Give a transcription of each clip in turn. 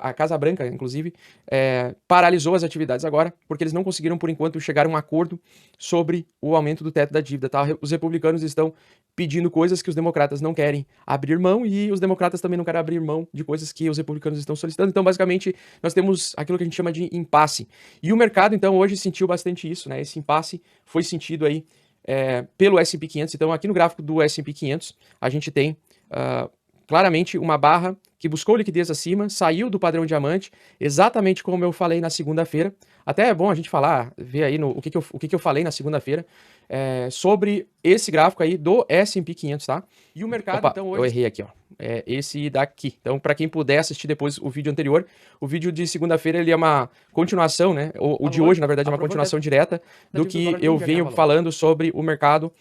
a Casa Branca, inclusive, paralisou as atividades agora, porque eles não conseguiram, por enquanto, chegar a um acordo sobre o aumento do teto da dívida, tá? Os republicanos estão pedindo coisas que os democratas não querem abrir mão e os democratas também não querem abrir mão de coisas que os republicanos estão solicitando. Então, basicamente, nós temos aquilo que a gente chama de impasse. E o mercado, então, hoje sentiu bastante isso, né? Esse impasse foi sentido aí pelo S&P 500. Então, aqui no gráfico do S&P 500, a gente tem claramente uma barra que buscou liquidez acima, saiu do padrão diamante, exatamente como eu falei na segunda-feira. Até é bom a gente falar, ver aí o que eu falei na segunda-feira sobre esse gráfico aí do S&P 500, tá? E o mercado, então, hoje... Eu errei aqui, ó. Esse daqui. Então, para quem puder assistir depois o vídeo anterior, o vídeo de segunda-feira ele é uma continuação, né? O de hoje, na verdade, é uma continuação direta do que eu venho falando sobre o mercado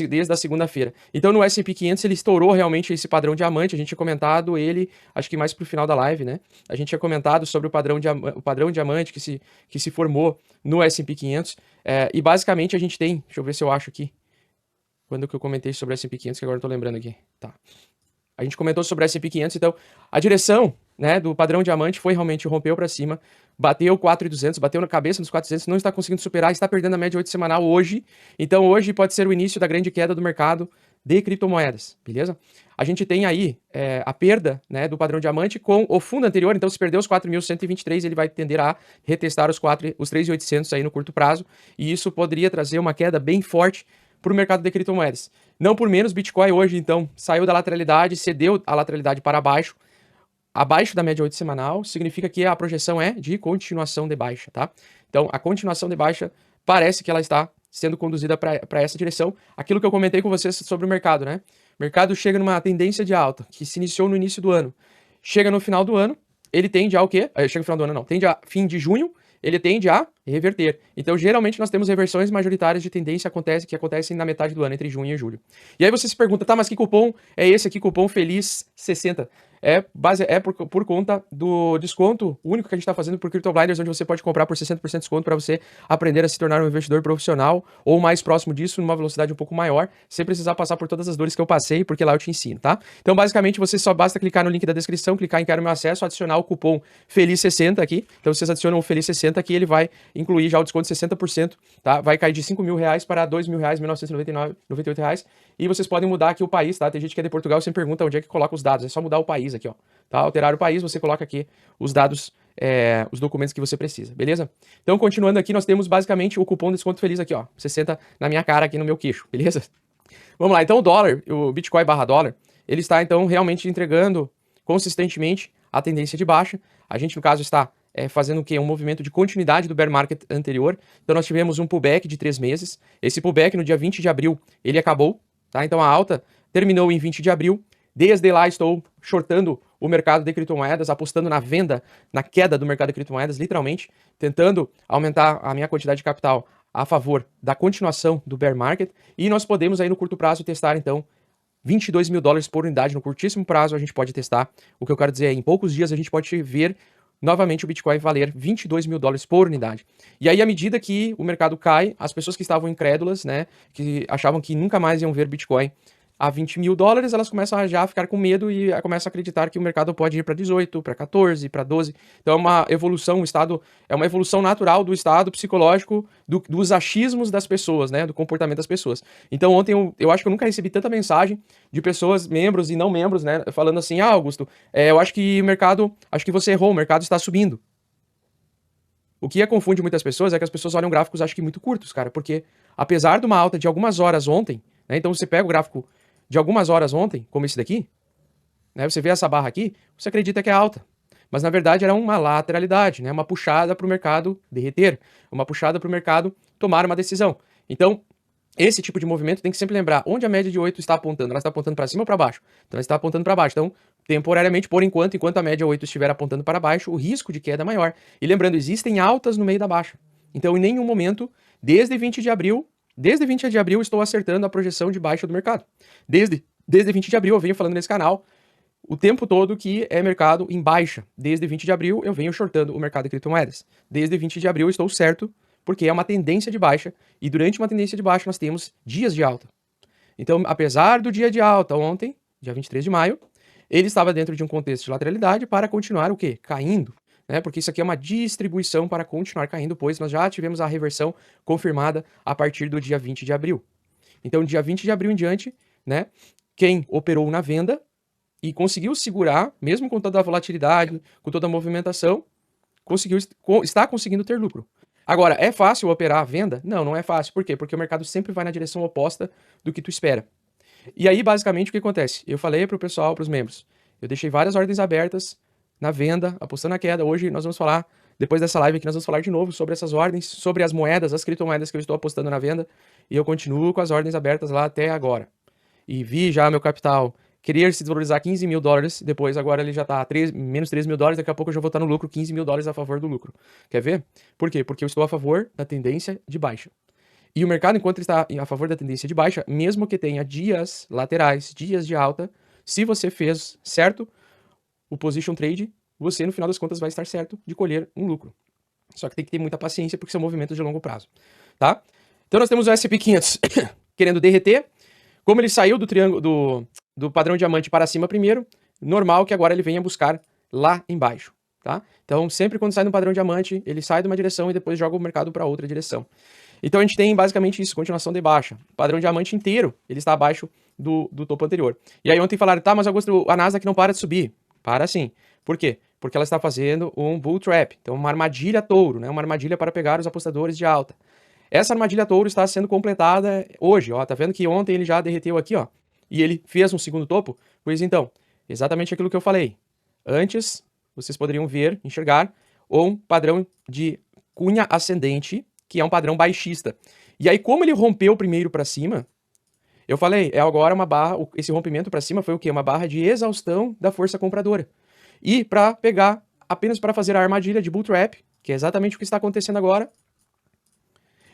desde a segunda-feira. Então, no S&P 500 ele estourou realmente esse padrão diamante. A gente tinha comentado ele, acho que mais pro final da live, né? A gente tinha comentado sobre o padrão diamante que se formou no S&P 500. E basicamente a gente tem, deixa eu ver se eu acho aqui, quando que eu comentei sobre o S&P 500, que agora eu tô lembrando aqui. Tá. A gente comentou sobre o S&P 500, então a direção, né, do padrão diamante foi realmente rompeu para cima, bateu 4.200, bateu na cabeça dos 4.200, não está conseguindo superar, está perdendo a média 8 semanal hoje. Então hoje pode ser o início da grande queda do mercado de criptomoedas, beleza? A gente tem aí a perda, né, do padrão diamante com o fundo anterior, então se perder os 4.123, ele vai tender a retestar os 3.800 aí no curto prazo, e isso poderia trazer uma queda bem forte para o mercado de criptomoedas. Não por menos, Bitcoin hoje, então, saiu da lateralidade, cedeu a lateralidade para baixo, abaixo da média 8 semanal, significa que a projeção é de continuação de baixa, tá? Então, a continuação de baixa parece que ela está sendo conduzida para essa direção. Aquilo que eu comentei com vocês sobre o mercado, né? O mercado chega numa tendência de alta, que se iniciou no início do ano. Chega no final do ano, ele tende a o quê? Chega no final do ano, não. Tende a fim de junho, ele tende a reverter. Então, geralmente, nós temos reversões majoritárias de tendência que acontecem na metade do ano, entre junho e julho. E aí você se pergunta, tá, mas que cupom é esse aqui, cupom Feliz 60? Por conta do desconto único que a gente está fazendo por CryptoBlinders, onde você pode comprar por 60% de desconto para você aprender a se tornar um investidor profissional ou mais próximo disso, numa velocidade um pouco maior, sem precisar passar por todas as dores que eu passei, porque lá eu te ensino, tá? Então, basicamente, você só basta clicar no link da descrição, clicar em Quero Meu Acesso, adicionar o cupom Feliz60 aqui. Então, vocês adicionam o Feliz60 aqui, ele vai incluir já o desconto de 60%, tá? Vai cair de R$5.000 para R$2.000, R$1.998. E vocês podem mudar aqui o país, tá? Tem gente que é de Portugal, sempre pergunta onde é que coloca os dados. É só mudar o país aqui, ó. Tá? Alterar o país, você coloca aqui os dados, os documentos que você precisa, beleza? Então, continuando aqui, nós temos basicamente o cupom de desconto feliz aqui, ó. 60 na minha cara aqui no meu queixo, beleza? Vamos lá, então o dólar, o Bitcoin barra dólar, ele está, então, realmente entregando consistentemente a tendência de baixa. A gente, no caso, está fazendo o quê? Um movimento de continuidade do bear market anterior. Então, nós tivemos um pullback de 3 meses. Esse pullback, no dia 20 de abril, ele acabou, tá? Então, a alta terminou em 20 de abril. Desde lá, estou shortando o mercado de criptomoedas, apostando na venda, na queda do mercado de criptomoedas, literalmente, tentando aumentar a minha quantidade de capital a favor da continuação do bear market. E nós podemos aí no curto prazo testar, então, $22.000 por unidade. No curtíssimo prazo a gente pode testar. O que eu quero dizer é, em poucos dias a gente pode ver novamente o Bitcoin valer $22.000 por unidade. E aí, à medida que o mercado cai, as pessoas que estavam incrédulas, né, que achavam que nunca mais iam ver Bitcoin a $20.000, elas começam a já ficar com medo e começam a acreditar que o mercado pode ir para 18, para 14, para 12. Então é uma evolução, é uma evolução natural do estado psicológico, dos achismos das pessoas, né, do comportamento das pessoas. Então ontem eu acho que eu nunca recebi tanta mensagem de pessoas, membros e não membros, né, falando assim, Augusto, eu acho que acho que você errou, o mercado está subindo. O que confunde muitas pessoas é que as pessoas olham gráficos, acho que muito curtos, cara, porque apesar de uma alta de algumas horas ontem, né, então você pega o gráfico de algumas horas ontem, como esse daqui, né, você vê essa barra aqui, você acredita que é alta. Mas na verdade era uma lateralidade, né, uma puxada para o mercado derreter, uma puxada para o mercado tomar uma decisão. Então, esse tipo de movimento tem que sempre lembrar onde a média de 8 está apontando. Ela está apontando para cima ou para baixo? Então ela está apontando para baixo. Então, temporariamente, por enquanto a média 8 estiver apontando para baixo, o risco de queda é maior. E lembrando, existem altas no meio da baixa. Então, em nenhum momento, desde 20 de abril, estou acertando a projeção de baixa do mercado. Desde 20 de abril eu venho falando nesse canal o tempo todo que é mercado em baixa. Desde 20 de abril eu venho shortando o mercado de criptomoedas. Desde 20 de abril eu estou certo, porque é uma tendência de baixa, e durante uma tendência de baixa nós temos dias de alta. Então, apesar do dia de alta ontem, dia 23 de maio, ele estava dentro de um contexto de lateralidade para continuar o quê? Caindo, né? Porque isso aqui é uma distribuição para continuar caindo, pois nós já tivemos a reversão confirmada a partir do dia 20 de abril. Então, dia 20 de abril em diante, né? Quem operou na venda e conseguiu segurar, mesmo com toda a volatilidade, com toda a movimentação, está conseguindo ter lucro. Agora, é fácil operar a venda? Não, não é fácil. Por quê? Porque o mercado sempre vai na direção oposta do que tu espera. E aí, basicamente, o que acontece? Eu falei para o pessoal, para os membros, eu deixei várias ordens abertas na venda, apostando na queda. Hoje nós vamos falar, depois dessa live aqui, nós vamos falar de novo sobre essas ordens, sobre as moedas, as criptomoedas que eu estou apostando na venda. E eu continuo com as ordens abertas lá até agora. E vi já meu capital querer se desvalorizar 15 mil dólares, depois agora ele já está menos 3 mil dólares, daqui a pouco eu já vou estar no lucro, 15 mil dólares a favor do lucro. Quer ver? Por quê? Porque eu estou a favor da tendência de baixa. E o mercado, enquanto ele está a favor da tendência de baixa, mesmo que tenha dias laterais, dias de alta, se você fez certo o position trade, você no final das contas vai estar certo de colher um lucro. Só que tem que ter muita paciência porque são movimentos de longo prazo, tá? Então nós temos o S&P 500 querendo derreter. Como ele saiu do triângulo do padrão diamante para cima primeiro, normal que agora ele venha buscar lá embaixo, tá? Então sempre quando sai no padrão diamante, ele sai de uma direção e depois joga o mercado para outra direção. Então a gente tem basicamente isso, continuação de baixa. O padrão diamante inteiro, ele está abaixo do topo anterior. E aí ontem falaram, tá, mas Augusto, a Nasdaq não para de subir. Para sim. Por quê? Porque ela está fazendo um bull trap, então uma armadilha touro, né? Uma armadilha para pegar os apostadores de alta. Essa armadilha touro está sendo completada hoje, ó. Tá vendo que ontem ele já derreteu aqui, ó. E ele fez um segundo topo? Pois então, exatamente aquilo que eu falei. Antes, vocês poderiam ver, enxergar, um padrão de cunha ascendente, que é um padrão baixista. E aí, como ele rompeu primeiro para cima, eu falei, é agora uma barra, esse rompimento para cima foi o quê? Uma barra de exaustão da força compradora. E para pegar, apenas para fazer a armadilha de bull trap, que é exatamente o que está acontecendo agora.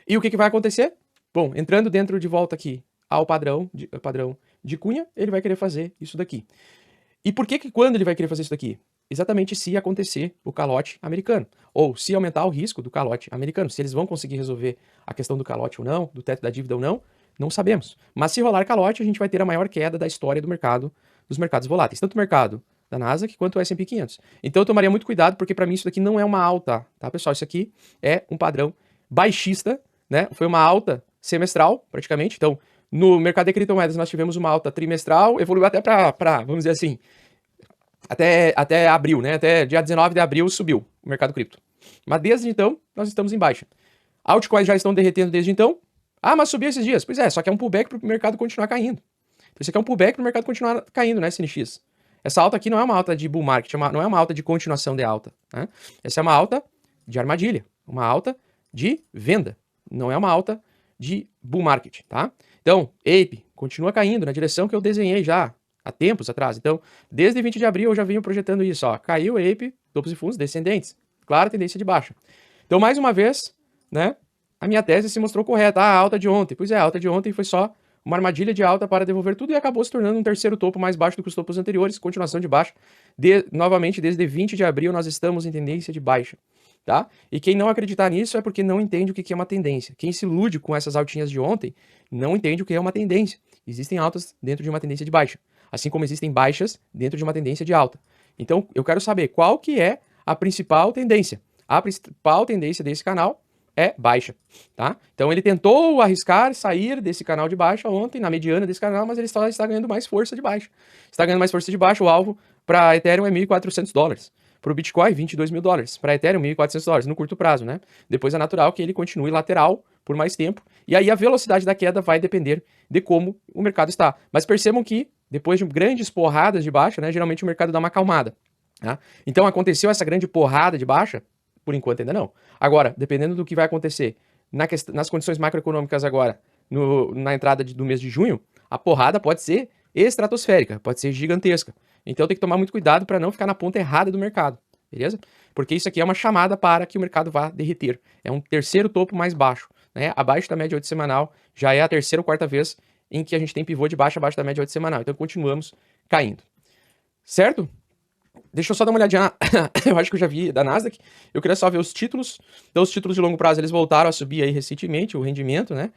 E o que vai acontecer? Bom, entrando dentro de volta aqui ao padrão de cunha, ele vai querer fazer isso daqui. E por que quando ele vai querer fazer isso daqui? Exatamente se acontecer o calote americano, ou se aumentar o risco do calote americano. Se eles vão conseguir resolver a questão do calote ou não, do teto da dívida ou não, não sabemos. Mas se rolar calote, a gente vai ter a maior queda da história do mercado, dos mercados voláteis, tanto o mercado da Nasdaq quanto o S&P 500. Então eu tomaria muito cuidado, porque para mim isso daqui não é uma alta, tá, pessoal? Isso aqui é um padrão baixista, né? Foi uma alta semestral, praticamente. Então, no mercado de criptomoedas nós tivemos uma alta trimestral, evoluiu até para, vamos dizer assim, até abril, né? Até dia 19 de abril subiu o mercado cripto. Mas desde então, nós estamos em baixa. Altcoins já estão derretendo desde então. Ah, mas subiu esses dias. Pois é, só que é um pullback para o mercado continuar caindo. Então, isso aqui é um pullback para o mercado continuar caindo, né, SNX? Essa alta aqui não é uma alta de bull market, não é uma alta de continuação de alta, né? Essa é uma alta de armadilha, uma alta de venda. Não é uma alta de bull market, tá? Então, Ape continua caindo na direção que eu desenhei já há tempos atrás. Então, desde 20 de abril eu já venho projetando isso, ó. Caiu Ape, topos e fundos descendentes. Clara tendência de baixa. Então, mais uma vez, né, a minha tese se mostrou correta. Ah, a alta de ontem. Pois é, a alta de ontem foi só uma armadilha de alta para devolver tudo e acabou se tornando um terceiro topo mais baixo do que os topos anteriores, continuação de baixa. Novamente, desde 20 de abril nós estamos em tendência de baixa. Tá? E quem não acreditar nisso é porque não entende o que é uma tendência. Quem se ilude com essas altinhas de ontem não entende o que é uma tendência. Existem altas dentro de uma tendência de baixa, assim como existem baixas dentro de uma tendência de alta. Então, eu quero saber qual que é a principal tendência. A principal tendência desse canal é baixa, tá? Então, ele tentou arriscar sair desse canal de baixa ontem, na mediana desse canal, mas ele está ganhando mais força de baixa. Está ganhando mais força de baixa, o alvo para Ethereum é $1.400. Para o Bitcoin, $22.000. Para Ethereum, $1.400 no curto prazo, né? Depois é natural que ele continue lateral por mais tempo. E aí a velocidade da queda vai depender de como o mercado está. Mas percebam que depois de grandes porradas de baixa, né? Geralmente o mercado dá uma acalmada. Tá? Então aconteceu essa grande porrada de baixa? Por enquanto ainda não. Agora, dependendo do que vai acontecer nas condições macroeconômicas agora, na entrada do mês de junho, a porrada pode ser estratosférica, pode ser gigantesca. Então tem que tomar muito cuidado para não ficar na ponta errada do mercado, beleza? Porque isso aqui é uma chamada para que o mercado vá derreter. É um terceiro topo mais baixo, né? Abaixo da média 8 semanal, já é a terceira ou quarta vez em que a gente tem pivô de baixa abaixo da média 8 semanal. Então continuamos caindo. Certo? Deixa eu só dar uma olhadinha, eu acho que eu já vi da Nasdaq, eu queria só ver os títulos. Então os títulos de longo prazo, eles voltaram a subir aí recentemente, o rendimento, né,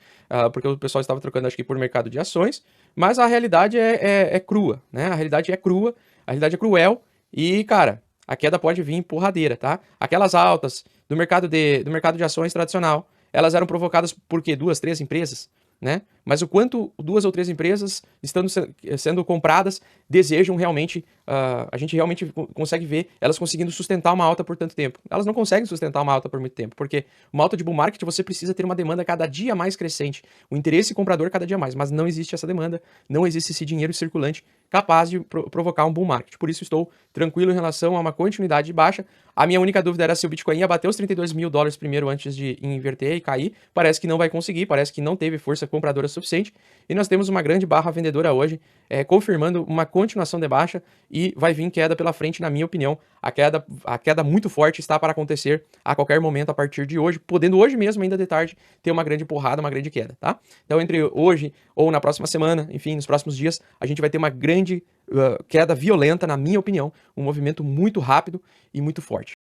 porque o pessoal estava trocando, acho que por mercado de ações, mas a realidade é crua, né, a realidade é crua, A realidade é cruel e, cara, a queda pode vir porradeira, tá? Aquelas altas do mercado de ações tradicional, elas eram provocadas por quê? 2, 3 empresas, né? Mas o quanto 2 ou 3 empresas estando sendo compradas desejam realmente, a gente realmente consegue ver elas conseguindo sustentar uma alta por tanto tempo. Elas não conseguem sustentar uma alta por muito tempo, porque uma alta de bull market você precisa ter uma demanda cada dia mais crescente, o interesse comprador cada dia mais, mas não existe essa demanda, não existe esse dinheiro circulante capaz de provocar um bull market. Por isso estou tranquilo em relação a uma continuidade de baixa. A minha única dúvida era se o Bitcoin ia bater os $32 mil primeiro antes de inverter e cair. Parece que não vai conseguir, parece que não teve força compradora suficiente. E nós temos uma grande barra vendedora hoje, confirmando uma continuação de baixa e vai vir queda pela frente, na minha opinião. A queda muito forte está para acontecer a qualquer momento a partir de hoje, podendo hoje mesmo, ainda de tarde, ter uma grande porrada, uma grande queda, tá? Então, entre hoje ou na próxima semana, enfim, nos próximos dias, a gente vai ter uma grande queda violenta, na minha opinião, um movimento muito rápido e muito forte.